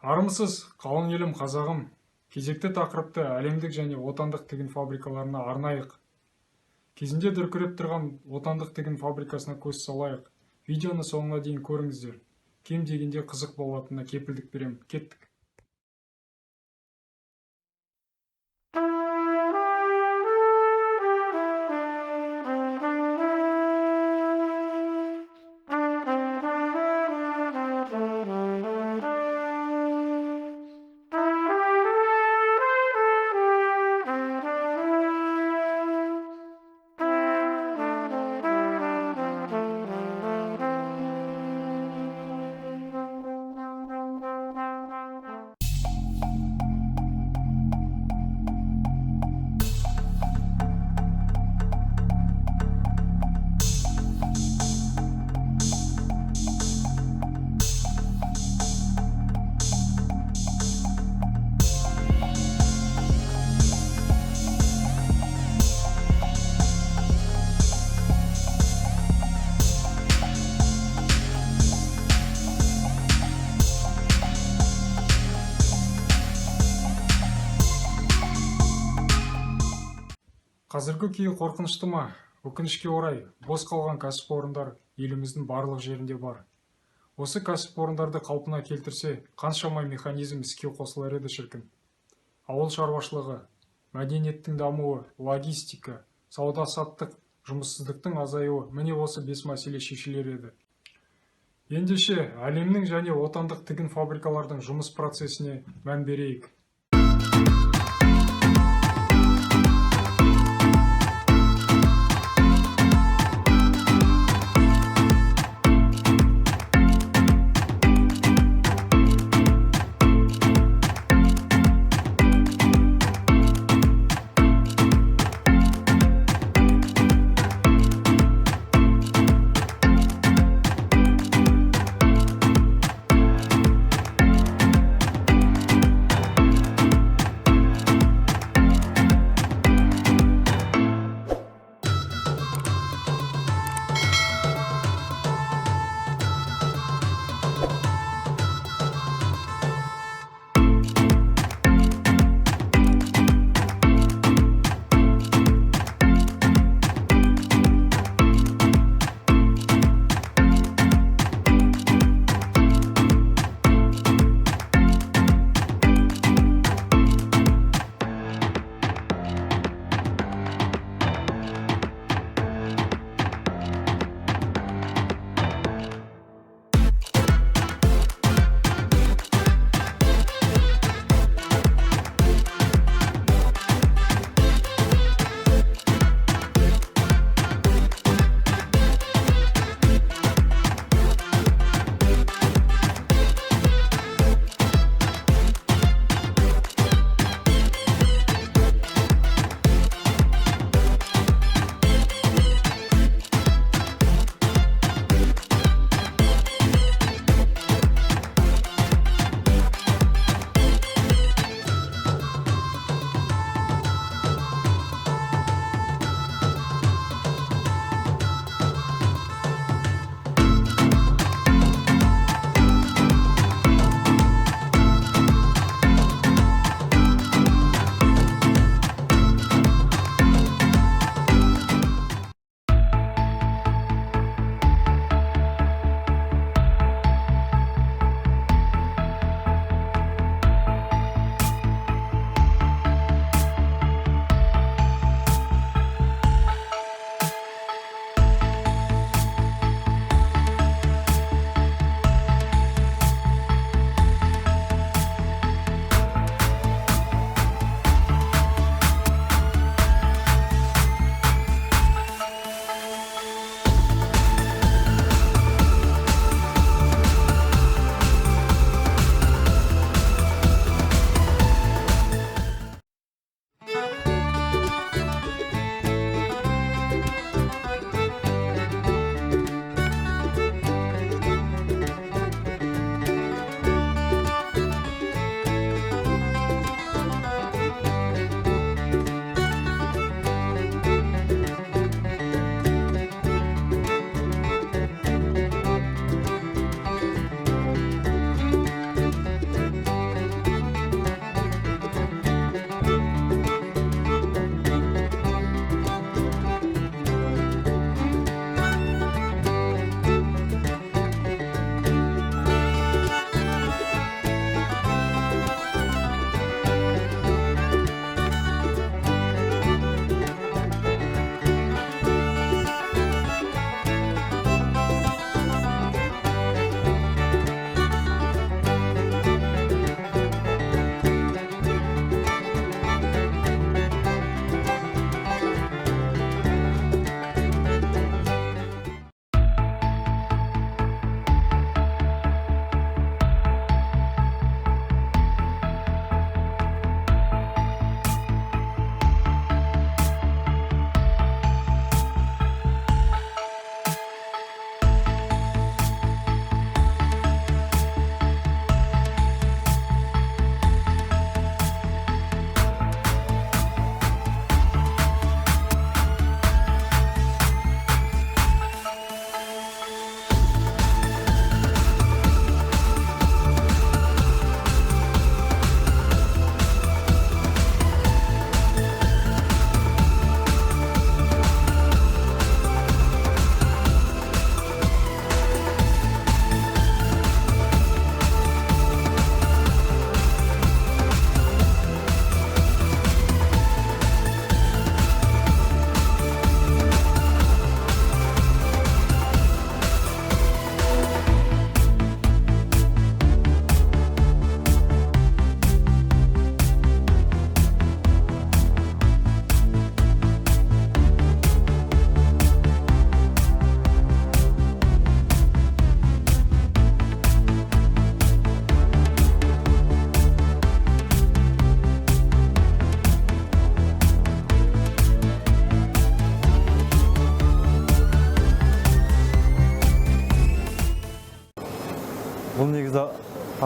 Армысыз, қалың елім қазағым. Кезекті тақырыпты әлемдік және отандық тігін фабрикаларына арнайық. Кезінде дүркіреп тұрған отандық тігін фабрикасына көз салайық. Видеоны соңына дейін көріңіздер. Кем дегенде қызық болатынына кепілдік берем. Кеттік. Қазіргі күйі қорқынышты ма? Өкінішке орай, бос қалған кәсіпорындар еліміздің барлық жерінде бар. Осы кәсіпорындарды қалпына келтірсе, қаншама механизм іске қосылар еді шіркін. Ауыл шаруашылығы, мәдениеттің дамуы, логистика, сауда-саттық, жұмыссыздықтың азаюы, міне осы 5 мәселе шешілер еді. Ендеше, әлемнің және отандық тігін фабрикалардың жұмыс процесіне мән берейік.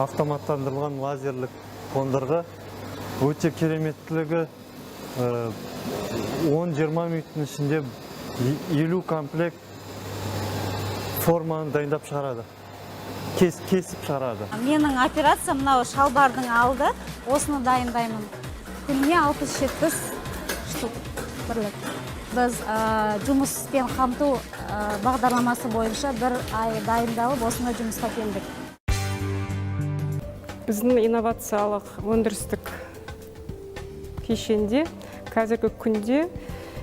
автоматтандырылған лазерлік қондырғы. Өте кереметтілігі 10-20 минуттың ішінде 50 комплект форманы дайындап шығарады. Кесіп шығарады. Менің операциям мынау шалбардың алды. Осыны дайындаймын. Күніне 60-70 штук бірлік. Біз жұмыспен қамту бағдарламасы бойынша бір ай дайындалып, осыны жұмысқа келдік. Біздің инновациялық өндірістік кешенде қазіргі күнде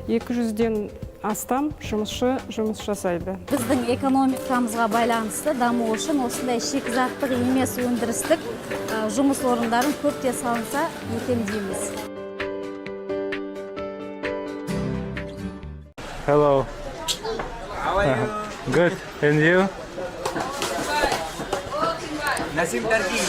200-ден астам жұмысшы жұмыс жасайды. Біздің экономикамызға байланысты даму үшін осындай шикізаттық емес өндірістік жұмыс орындарын көптеп салынса екен дейміз. Hello. How are you? Good. And you? Nasim Turkey.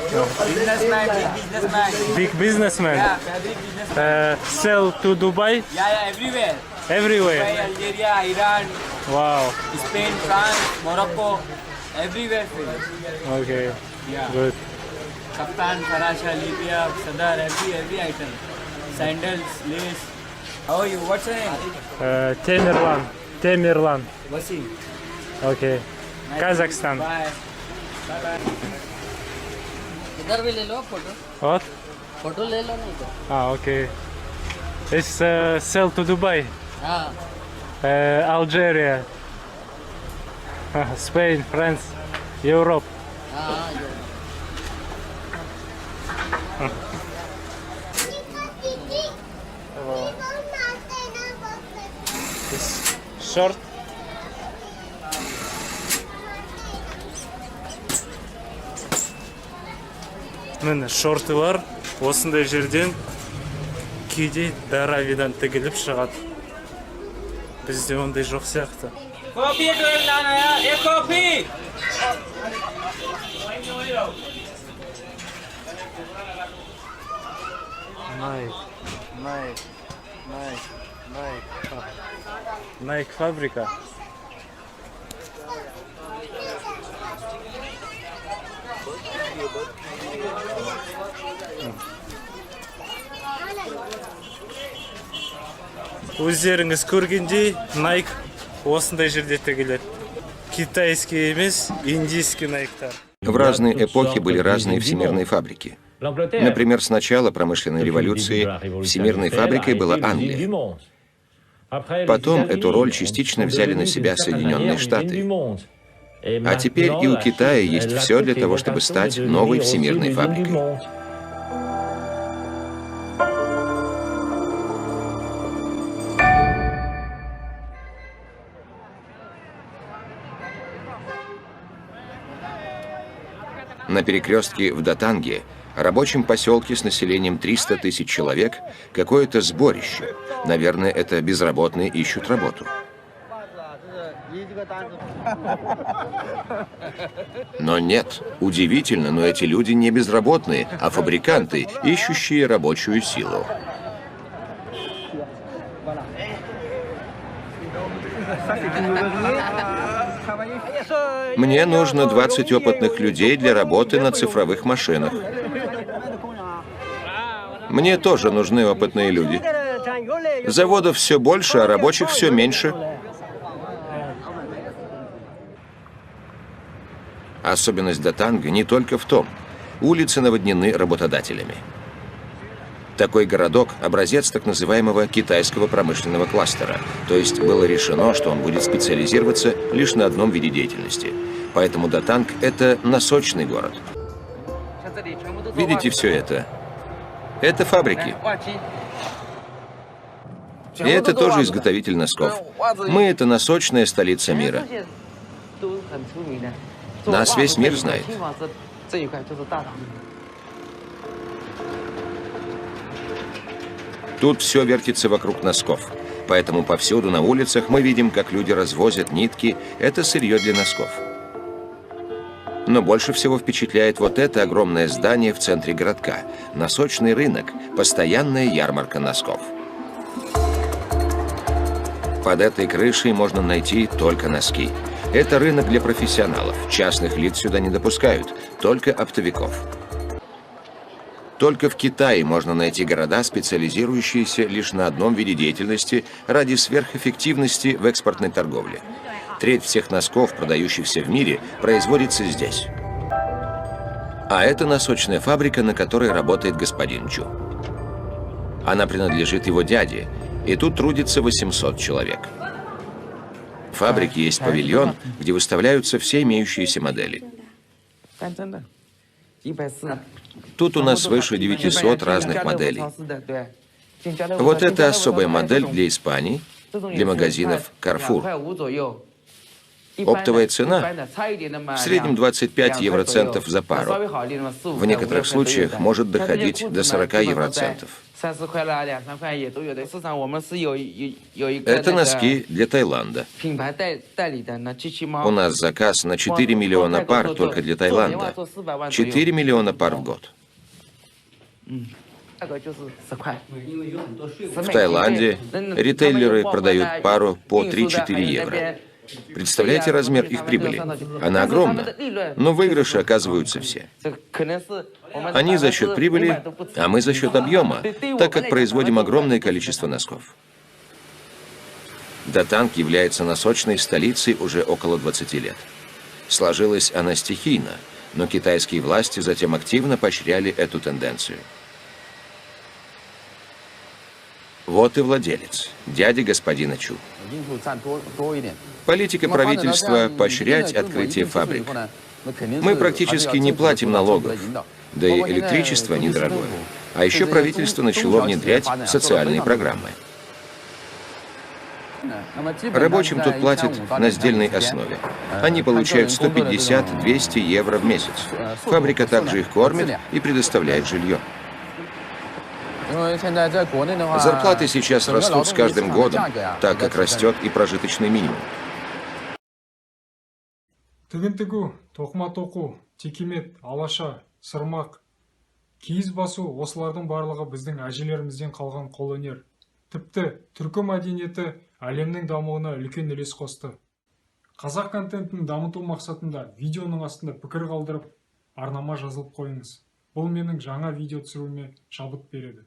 Businessman, big businessman. Big businessman. Yeah, fabric businessman. Sell to Dubai? Yeah, everywhere. Everywhere. Dubai, Algeria, Iran, Wow. Spain, France, Morocco, everywhere. Okay. Yeah. Good. Kaftan, Farasha, Libya, Sadar, every item. Sandals, lace. How are you? What's your name? Tamerlan. Tamerlan. Wasim. Okay. Nice Kazakhstan. Bye. Bye. इधर भी ले लो photo What? Photo ले लो नहीं तो Okay. It's sell to Dubai. हाँ Algeria. Spain, France, Europe. हाँ जो Short. Міне шортылар осындай жерден кейде даравидан тігіліп шығады. Бізде ондай жоқ сияқты. Coffee to लाना है, एक coffee. Nike фабрика. Өздеріңіз көргендей, Nike осындай жерде тігіледі. Китайский емес, индийский Nike'тар. В разные эпохи были разные всемирные фабрики. Например, с начала промышленной революции всемирной фабрикой была Англия. Потом эту роль частично взяли на себя Соединенные Штаты. А теперь и у Китая есть все для того, чтобы стать новой всемирной фабрикой. На перекрестке в Датанге, рабочем поселке с населением 300 тысяч человек, какое-то сборище. Наверное, это безработные ищут работу. Но нет, удивительно, но эти люди не безработные, а фабриканты, ищущие рабочую силу. Мне нужно 20 опытных людей для работы на цифровых машинах. Мне тоже нужны опытные люди. Заводов все больше, а рабочих все меньше. Особенность Датанга не только в том. Улицы наводнены работодателями. Такой городок – образец так называемого китайского промышленного кластера. То есть было решено, что он будет специализироваться лишь на одном виде деятельности. Поэтому Датанг – это носочный город. Видите все это? Это фабрики. И это тоже изготовитель носков. Мы – это носочная столица мира. Нас весь мир знает. Тут все вертится вокруг носков. Поэтому повсюду на улицах мы видим, как люди развозят нитки. Это сырье для носков. Но больше всего впечатляет вот это огромное здание в центре городка. Носочный рынок. Постоянная ярмарка носков. Под этой крышей можно найти только носки. Это рынок для профессионалов. Частных лиц сюда не допускают, только оптовиков. Только в Китае можно найти города, специализирующиеся лишь на одном виде деятельности ради сверхэффективности в экспортной торговле. Треть всех носков, продающихся в мире, производится здесь. А это носочная фабрика, на которой работает господин Чу. Она принадлежит его дяде, и тут трудится 800 человек. В фабрике есть павильон, где выставляются все имеющиеся модели. Тут у нас свыше 900 разных моделей. Вот это особая модель для Испании, для магазинов Carrefour. Оптовая цена в среднем 25 евроцентов за пару. В некоторых случаях может доходить до 40 евроцентов. Это носки для Таиланда. У нас заказ на 4 миллиона пар только для Таиланда. 4 миллиона пар в год. В Таиланде ритейлеры продают пару по 3-4 евро. Представляете размер их прибыли? Она огромна, но выигрыши оказываются все. Они за счет прибыли, а мы за счет объема, так как производим огромное количество носков. Датанг является носочной столицей уже около 20 лет. Сложилась она стихийно, но китайские власти затем активно поощряли эту тенденцию. Вот и владелец, дядя господина Чу. Политика правительства – поощрять открытие фабрик. Мы практически не платим налогов, да и электричество недорогое. А еще правительство начало внедрять социальные программы. Рабочим тут платят на сдельной основе. Они получают 150-200 евро в месяц. Фабрика также их кормит и предоставляет жилье. Зарплаты сейчас растут с каждым годом, так как растет и прожиточный минимум. Тігін тігу, тоқыма тоқу, текемет, алаша, сырмақ, киіз басу осылардың барлығы біздің әжелерімізден қалған қолөнер. Тіпті түркі мәдениеті әлемнің дамуына үлкен үлес қосты. Қазақ контентін дамыту мақсатында видеоның астында пікір қалдырып, арнама жазылып қойыңыз. Бұл менің жаңа видео түсіруіме шабыт береді.